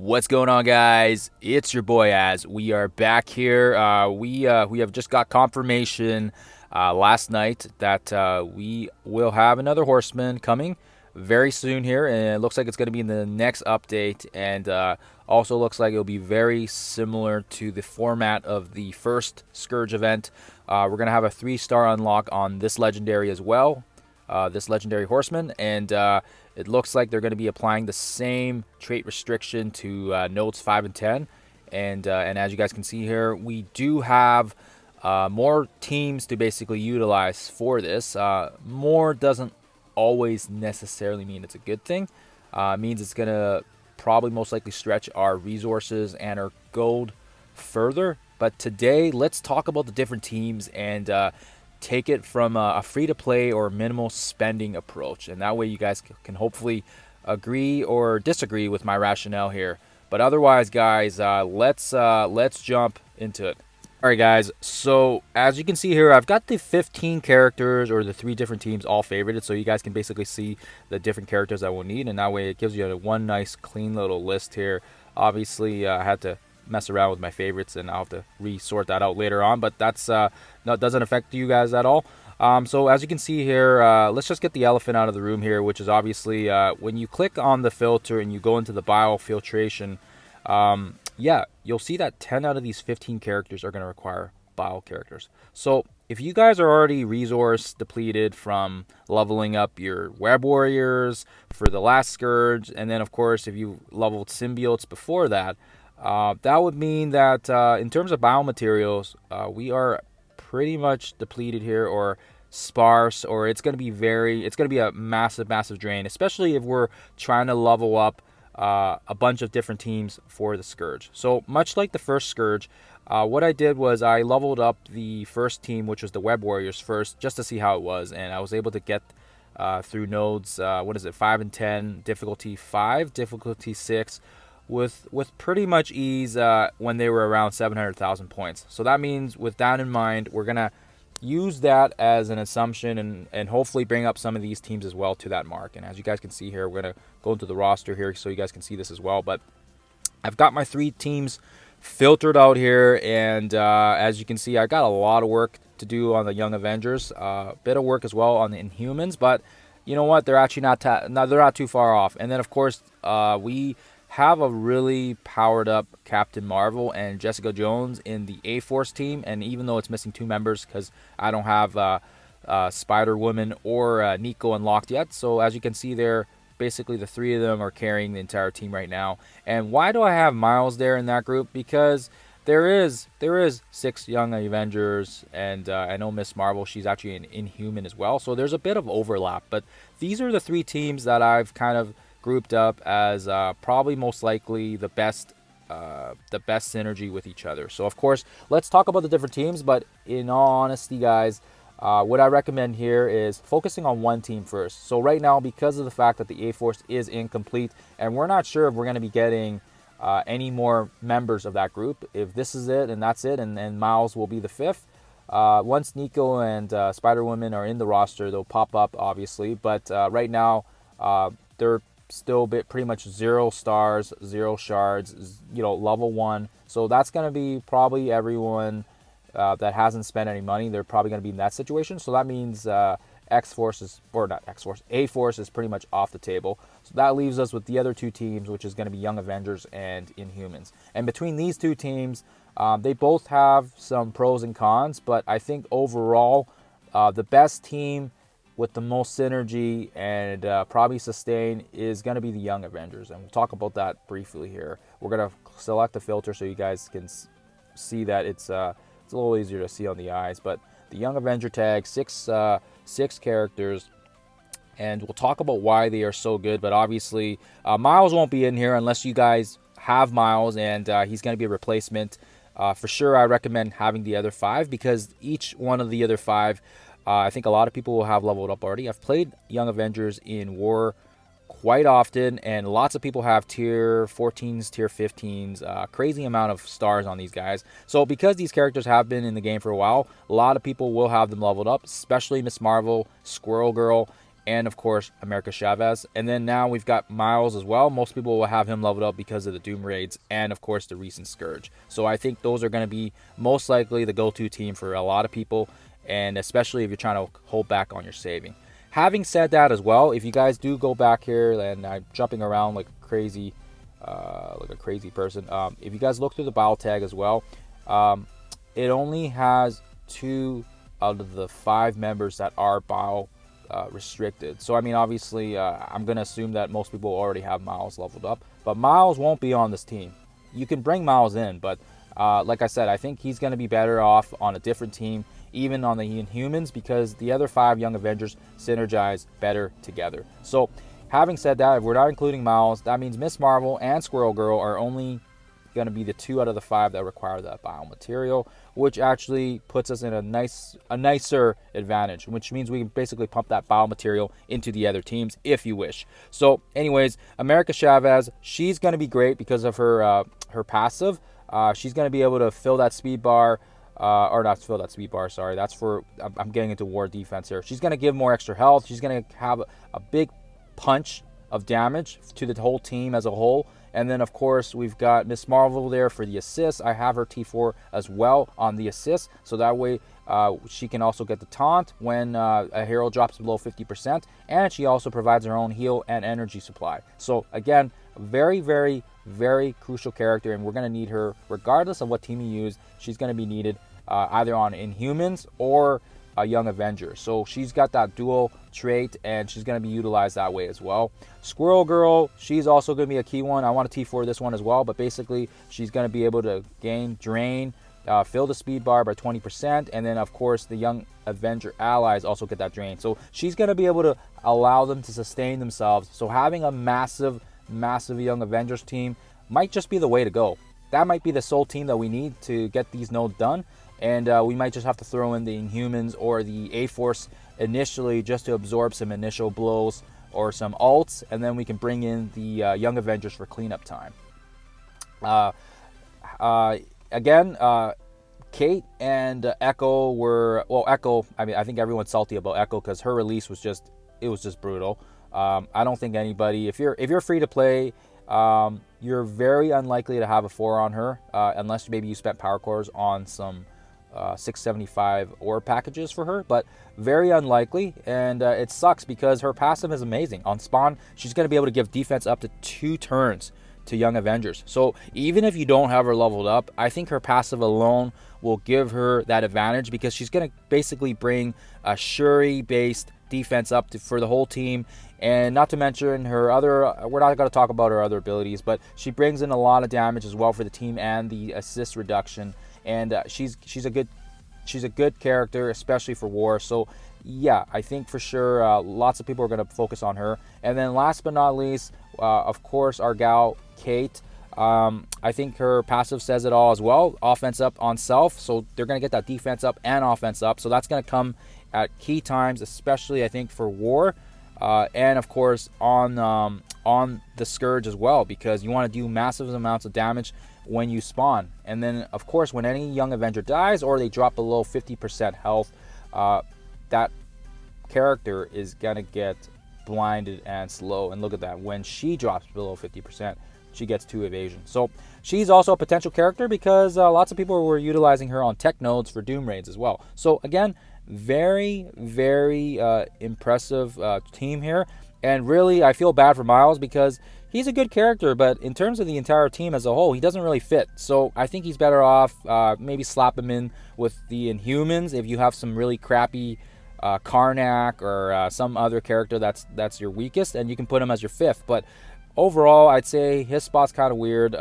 What's going on, guys? It's your boy Az. We are back here. We have just got confirmation last night that we will have another Horseman coming very soon here, and it looks like it's going to be in the next update. And also looks like it'll be very similar to the format of the first Scourge event. We're going to have a 3-star unlock on this legendary as well, this legendary Horseman, and it looks like they're going to be applying the same trait restriction to nodes 5 and 10. And as you guys can see here, we do have more teams to basically utilize for this. More doesn't always necessarily mean it's a good thing. It means it's going to probably most likely stretch our resources and our gold further. But today, let's talk about the different teams and take it from a free-to-play or minimal spending approach, and that way you guys can hopefully agree or disagree with my rationale here. But otherwise, guys, let's jump into it. All right, guys, so as you can see here, I've got the 15 characters or the 3 different teams all favorited, so you guys can basically see the different characters that we'll need, and that way it gives you one nice clean little list here. Obviously, I had to mess around with my favorites, and I'll have to resort that out later on, but that's no, doesn't affect you guys at all. So as you can see here, let's just get the elephant out of the room here, which is obviously when you click on the filter and you go into the biofiltration, yeah, you'll see that 10 out of these 15 characters are going to require bio characters. So if you guys are already resource depleted from leveling up your web warriors for the last Scourge, and then of course if you leveled symbiotes before that, that would mean that in terms of biomaterials, we are pretty much depleted here, or sparse, or it's going to be a massive drain, especially if we're trying to level up a bunch of different teams for the Scourge. So much like the first Scourge, what I did was I leveled up the first team, which was the web warriors first, just to see how it was, and I was able to get through nodes 5 and 10, difficulty 5, difficulty 6, with pretty much ease when they were around 700,000 points. So that means, with that in mind, we're going to use that as an assumption and hopefully bring up some of these teams as well to that mark. And as you guys can see here, we're going to go into the roster here so you guys can see this as well. But I've got my 3 teams filtered out here, and as you can see, I got a lot of work to do on the Young Avengers, a bit of work as well on the Inhumans, but you know what, they're actually they're not too far off. And then of course we have a really powered up Captain Marvel and Jessica Jones in the A-Force team, and even though it's missing 2 members because I don't have Spider-Woman or Nico unlocked yet, so as you can see there, basically the 3 of them are carrying the entire team right now. And why do I have Miles there in that group? Because there is 6 Young Avengers, and I know Miss Marvel, she's actually an Inhuman as well, so there's a bit of overlap. But these are the 3 teams that I've kind of grouped up as probably most likely the best synergy with each other. So of course, let's talk about the different teams, but in all honesty, guys, what I recommend here is focusing on one team first. So right now, because of the fact that the A-Force is incomplete and we're not sure if we're going to be getting any more members of that group, if this is it and that's it, and Miles will be the 5th, once Nico and Spider-Woman are in the roster, they'll pop up obviously, but right now they're still pretty much 0 stars, 0 shards, level 1. So that's going to be probably everyone that hasn't spent any money. They're probably going to be in that situation. So that means A-Force is pretty much off the table. So that leaves us with the other 2 teams, which is going to be Young Avengers and Inhumans. And between these 2 teams, they both have some pros and cons, but I think overall the best team with the most synergy and probably sustain is going to be the Young Avengers, and we'll talk about that briefly here. We're going to select a filter so you guys can see that it's a little easier to see on the eyes. But the Young Avenger tag, 6 characters, and we'll talk about why they are so good. But obviously, Miles won't be in here unless you guys have Miles, and he's going to be a replacement. For sure, I recommend having the other 5, because each one of the other 5, I think a lot of people will have leveled up already. I've played Young Avengers in War quite often, and lots of people have tier 14s, tier 15s, crazy amount of stars on these guys. So because these characters have been in the game for a while, a lot of people will have them leveled up, especially Miss Marvel, Squirrel Girl, and of course America Chavez. And then now we've got Miles as well. Most people will have him leveled up because of the Doom Raids and of course the recent Scourge. So I think those are going to be most likely the go-to team for a lot of people, and especially if you're trying to hold back on your saving. Having said that as well, if you guys do go back here, and I'm jumping around like a crazy person, if you guys look through the battle tag as well, it only has 2 out of the 5 members that are bio restricted. So I mean, obviously, I'm gonna assume that most people already have Miles leveled up, but Miles won't be on this team. You can bring Miles in, but like I said, I think he's gonna be better off on a different team, even on the Inhumans, because the other 5 Young Avengers synergize better together. So having said that, if we're not including Miles, that means Miss Marvel and Squirrel Girl are only going to be the 2 out of the 5 that require that biomaterial, which actually puts us in a nicer advantage, which means we can basically pump that biomaterial into the other teams if you wish. So anyways, America Chavez, she's going to be great because of her passive. She's going to be able to fill that speed bar, or not fill that speed bar, sorry, that's for, I'm getting into war defense here. She's going to give more extra health. She's going to have a big punch of damage to the whole team as a whole. And then, of course, we've got Miss Marvel there for the assist. I have her T4 as well on the assist, so that way she can also get the taunt when a hero drops below 50%, and she also provides her own heal and energy supply. So, again, very, very, very crucial character, and we're going to need her regardless of what team you use. She's going to be needed either on Inhumans or a Young Avenger. So she's got that dual trait, and she's going to be utilized that way as well. Squirrel Girl, she's also going to be a key one. I want to T4 this one as well, but basically she's going to be able to gain drain, fill the speed bar by 20%, and then of course the Young Avenger allies also get that drain. So she's going to be able to allow them to sustain themselves. So having a massive Young Avengers team might just be the way to go. That might be the sole team that we need to get these nodes done. And we might just have to throw in the Inhumans or the A-Force initially just to absorb some initial blows or some ults, and then we can bring in the Young Avengers for cleanup time. Again, Kate and Echo were, well, Echo, I mean, I think everyone's salty about Echo because her release was just, it was just brutal. I don't think anybody, if you're free to play, you're very unlikely to have a 4 on her unless maybe you spent power cores on some 675 ore packages for her, but very unlikely. And it sucks because her passive is amazing. On spawn, she's going to be able to give defense up to 2 turns to Young Avengers. So even if you don't have her leveled up, I think her passive alone will give her that advantage because she's going to basically bring a Shuri based defense up for the whole team. And not to mention her other, we're not going to talk about her other abilities, but she brings in a lot of damage as well for the team and the assist reduction. And she's a good character, especially for war. So yeah, I think for sure lots of people are going to focus on her. And then last but not least, of course, our gal Kate. I think her passive says it all as well. Offense up on self, so they're going to get that defense up and offense up. So that's going to come at key times, especially I think for war, and of course on the Scourge as well, because you want to do massive amounts of damage when you spawn. And then of course when any Young Avenger dies or they drop below 50% health, that character is going to get blinded and slow. And look at that, when she drops below 50%, she gets 2 evasion. So she's also a potential character because lots of people were utilizing her on tech nodes for Doom raids as well. So again, very, very impressive team here. And really, I feel bad for Miles because he's a good character, but in terms of the entire team as a whole, he doesn't really fit. So I think he's better off maybe slap him in with the Inhumans if you have some really crappy Karnak or some other character that's your weakest, and you can put him as your 5th. But overall, I'd say his spot's kind of weird.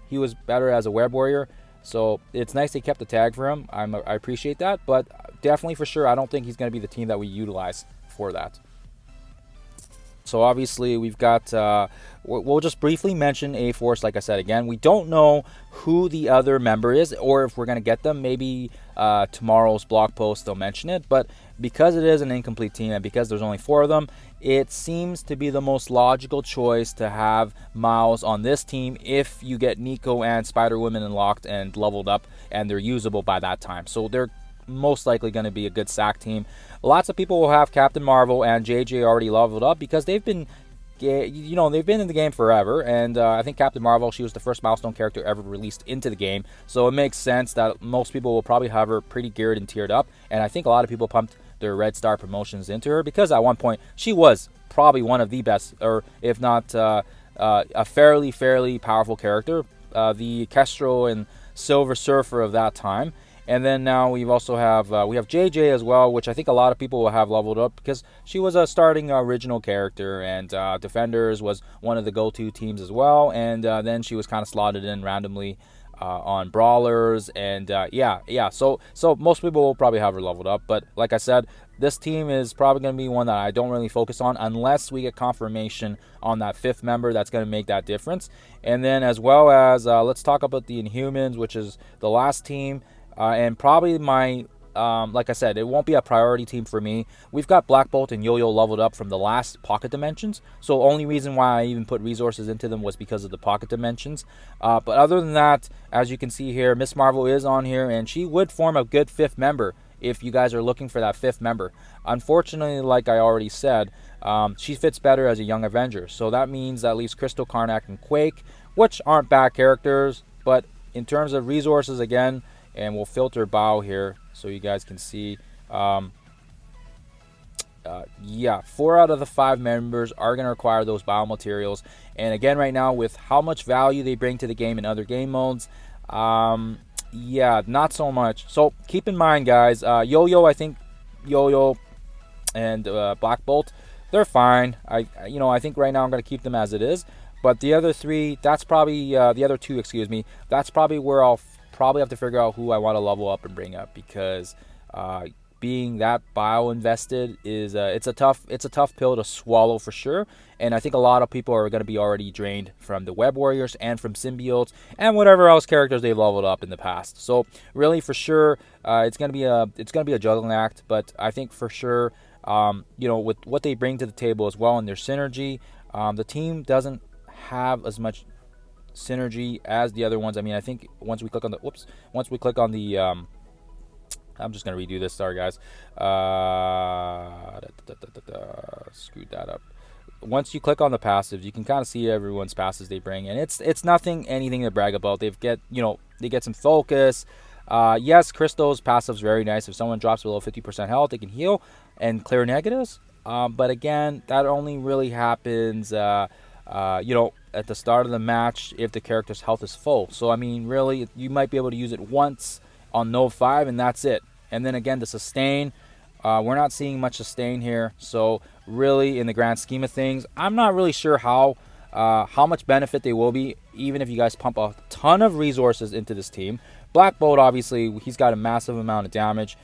He was better as a web warrior, so it's nice they kept the tag for him. I appreciate that, but definitely for sure, I don't think he's going to be the team that we utilize for that. So obviously we've got, we'll just briefly mention A-Force. Like I said, again, we don't know who the other member is or if we're going to get them. Maybe tomorrow's blog post they'll mention it, but because it is an incomplete team and because there's only 4 of them, it seems to be the most logical choice to have Miles on this team if you get Nico and Spider-Woman unlocked and leveled up and they're usable by that time. So they're most likely going to be a good sack team. Lots of people will have Captain Marvel and JJ already leveled up because they've been, they've been in the game forever, and I think Captain Marvel, she was the first milestone character ever released into the game, so it makes sense that most people will probably have her pretty geared and tiered up, and I think a lot of people pumped their Red Star promotions into her because at one point she was probably one of the best, or if not a fairly powerful character, the Kestrel and Silver Surfer of that time. And then now we also have JJ as well, which I think a lot of people will have leveled up because she was a starting original character, and Defenders was one of the go-to teams as well. And then she was kind of slotted in randomly on Brawlers, and So most people will probably have her leveled up. But like I said, this team is probably going to be one that I don't really focus on unless we get confirmation on that 5th member that's going to make that difference. And then as well as let's talk about the Inhumans, which is the last team. And probably my, like I said, it won't be a priority team for me. We've got Black Bolt and Yo-Yo leveled up from the last Pocket Dimensions. So the only reason why I even put resources into them was because of the Pocket Dimensions. But other than that, as you can see here, Miss Marvel is on here, and she would form a good 5th member if you guys are looking for that 5th member. Unfortunately, like I already said, she fits better as a Young Avenger. So that means that leaves Crystal, Karnak, and Quake, which aren't bad characters. But in terms of resources, again, and we'll filter Bow here so you guys can see. 4 out of the 5 members are going to require those Bow materials. And again, right now, with how much value they bring to the game in other game modes, not so much. So keep in mind, guys, Yo-Yo, I think Yo-Yo and Black Bolt, they're fine. I think right now I'm going to keep them as it is. But the other 3, that's probably, the other 2, excuse me, that's probably where I'll probably have to figure out who I want to level up and bring up, because being that bio invested is it's a tough pill to swallow for sure. And I think a lot of people are going to be already drained from the Web Warriors and from Symbiotes and whatever else characters they've leveled up in the past. So really, for sure, it's going to be a juggling act. But I think for sure, with what they bring to the table as well and their synergy, the team doesn't have as much synergy as the other ones. I mean, I think once we click on the I'm just gonna redo this, sorry guys. Screwed that up. Once you click on the passives, you can kind of see everyone's passives they bring, and it's anything to brag about. They get some focus. Yes, Crystal's passive's very nice. If someone drops below 50% health, they can heal and clear negatives. But again, that only really happens at the start of the match if the character's health is full. So I mean, really, you might be able to use it once on Node 5, and that's it. And then again, the sustain, we're not seeing much sustain here. So really, in the grand scheme of things, I'm not really sure how much benefit they will be, even if you guys pump a ton of resources into this team. Black Bolt, obviously, he's got a massive amount of damage.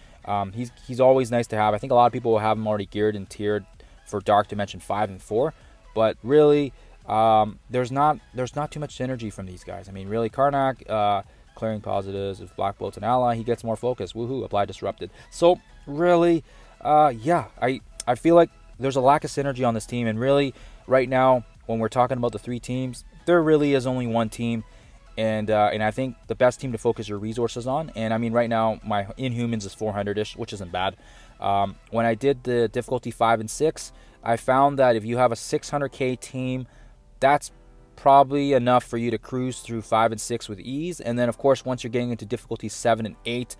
He's always nice to have. I think a lot of people will have him already geared and tiered for Dark Dimension 5 and 4. But really, there's not too much synergy from these guys. I mean, really, Karnak, clearing positives. If Black Bolt's an ally, he gets more focus. Woohoo, apply disrupted. So really, I feel like there's a lack of synergy on this team. And really, right now, when we're talking about the 3 teams, there really is only one team. And I think the best team to focus your resources on. And I mean, right now, my Inhumans is 400-ish, which isn't bad. When I did the difficulty 5 and 6, I found that if you have a 600k team, that's probably enough for you to cruise through 5 and 6 with ease. And then, of course, once you're getting into difficulty 7 and 8,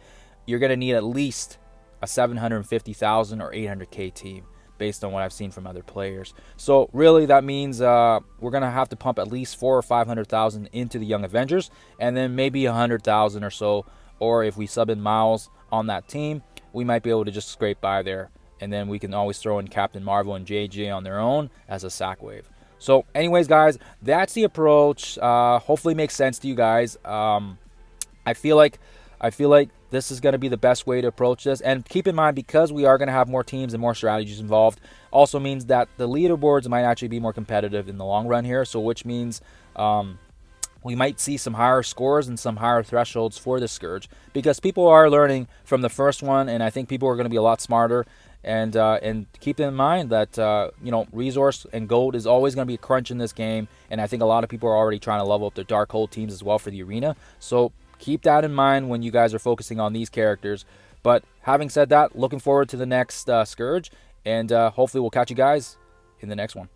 you're going to need at least a 750,000 or 800k team, based on what I've seen from other players. So really, that means we're going to have to pump at least 400,000 or 500,000 into the Young Avengers, and then maybe 100,000 or so. Or if we sub in Miles on that team, we might be able to just scrape by there. And then we can always throw in Captain Marvel and JJ on their own as a sack wave. So anyways, guys, that's the approach. Hopefully makes sense to you guys. I feel like this is going to be the best way to approach this. And keep in mind, because we are going to have more teams and more strategies involved, also means that the leaderboards might actually be more competitive in the long run here. So which means we might see some higher scores and some higher thresholds for the Scourge, because people are learning from the first one, and I think people are going to be a lot smarter. And keep in mind that resource and gold is always going to be a crunch in this game, and I think a lot of people are already trying to level up their dark hole teams as well for the arena. So keep that in mind when you guys are focusing on these characters. But having said that, looking forward to the next Scourge, and hopefully we'll catch you guys in the next one.